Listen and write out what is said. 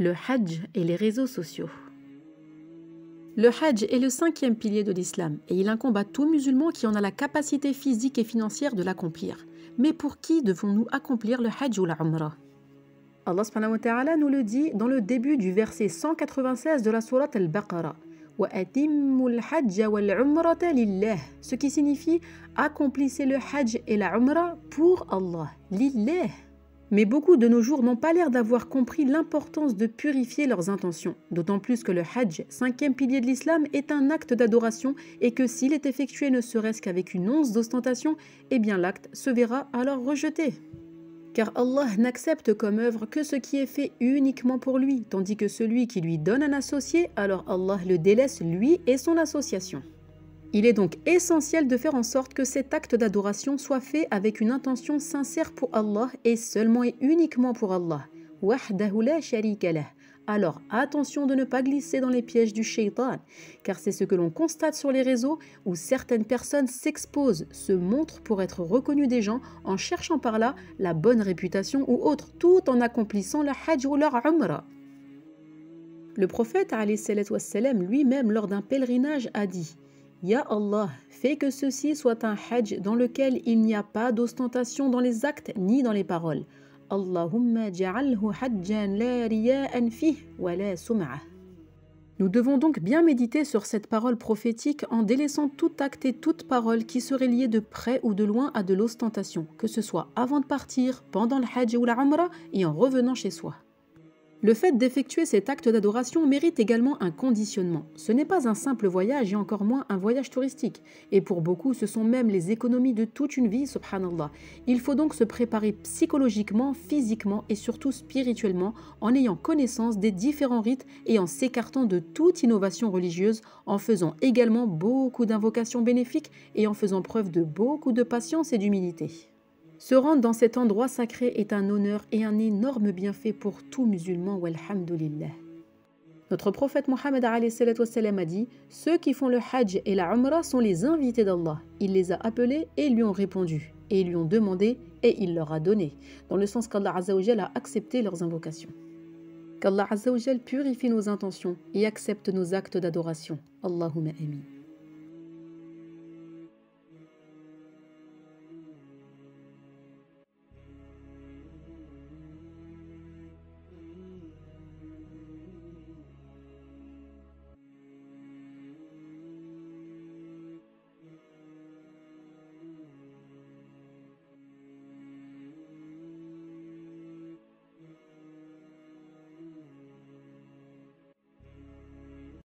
Le Hajj et les réseaux sociaux. Le Hajj est le 5e pilier de l'islam et il incombe à tout musulman qui en a la capacité physique et financière de l'accomplir. Mais pour qui devons-nous accomplir le Hajj ou la Umrah? Allah subhanahu wa ta'ala nous le dit dans le début du verset 196 de la sourate Al-Baqarah. Ce qui signifie accomplissez le Hajj et la Umrah pour Allah, lillah. Mais beaucoup de nos jours n'ont pas l'air d'avoir compris l'importance de purifier leurs intentions, d'autant plus que le Hajj, 5e pilier de l'islam, est un acte d'adoration et que s'il est effectué ne serait-ce qu'avec une once d'ostentation, eh bien l'acte se verra alors rejeté. Car Allah n'accepte comme œuvre que ce qui est fait uniquement pour lui, tandis que celui qui lui donne un associé, alors Allah le délaisse lui et son association. Il est donc essentiel de faire en sorte que cet acte d'adoration soit fait avec une intention sincère pour Allah et seulement et uniquement pour Allah. Wahdahu la sharika lah. Alors attention de ne pas glisser dans les pièges du shaitan, car c'est ce que l'on constate sur les réseaux où certaines personnes s'exposent, se montrent pour être reconnues des gens en cherchant par là la bonne réputation ou autre, tout en accomplissant le Hajj ou la Umrah. Le prophète alayhi salatu wassalam lui-même lors d'un pèlerinage a dit: Ya Allah, fais que ceci soit un hajj dans lequel il n'y a pas d'ostentation dans les actes ni dans les paroles. Allahumma ja'alhu hajjan la riya'an fih wa la sum'ah. Nous devons donc bien méditer sur cette parole prophétique en délaissant tout acte et toute parole qui serait liée de près ou de loin à de l'ostentation, que ce soit avant de partir, pendant le hajj ou la umrah et en revenant chez soi. Le fait d'effectuer cet acte d'adoration mérite également un conditionnement. Ce n'est pas un simple voyage et encore moins un voyage touristique. Et pour beaucoup, ce sont même les économies de toute une vie, subhanallah. Il faut donc se préparer psychologiquement, physiquement et surtout spirituellement en ayant connaissance des différents rites et en s'écartant de toute innovation religieuse, en faisant également beaucoup d'invocations bénéfiques et en faisant preuve de beaucoup de patience et d'humilité. Se rendre dans cet endroit sacré est un honneur et un énorme bienfait pour tout musulman, walhamdulillah. Notre prophète Mohammed a dit: ceux qui font le Hajj et la Umrah sont les invités d'Allah. Il les a appelés et lui ont répondu, et ils lui ont demandé et il leur a donné, dans le sens qu'Allah Azza wa Jal a accepté leurs invocations. Qu'Allah Azza wa Jal purifie nos intentions et accepte nos actes d'adoration. Allahumma amin.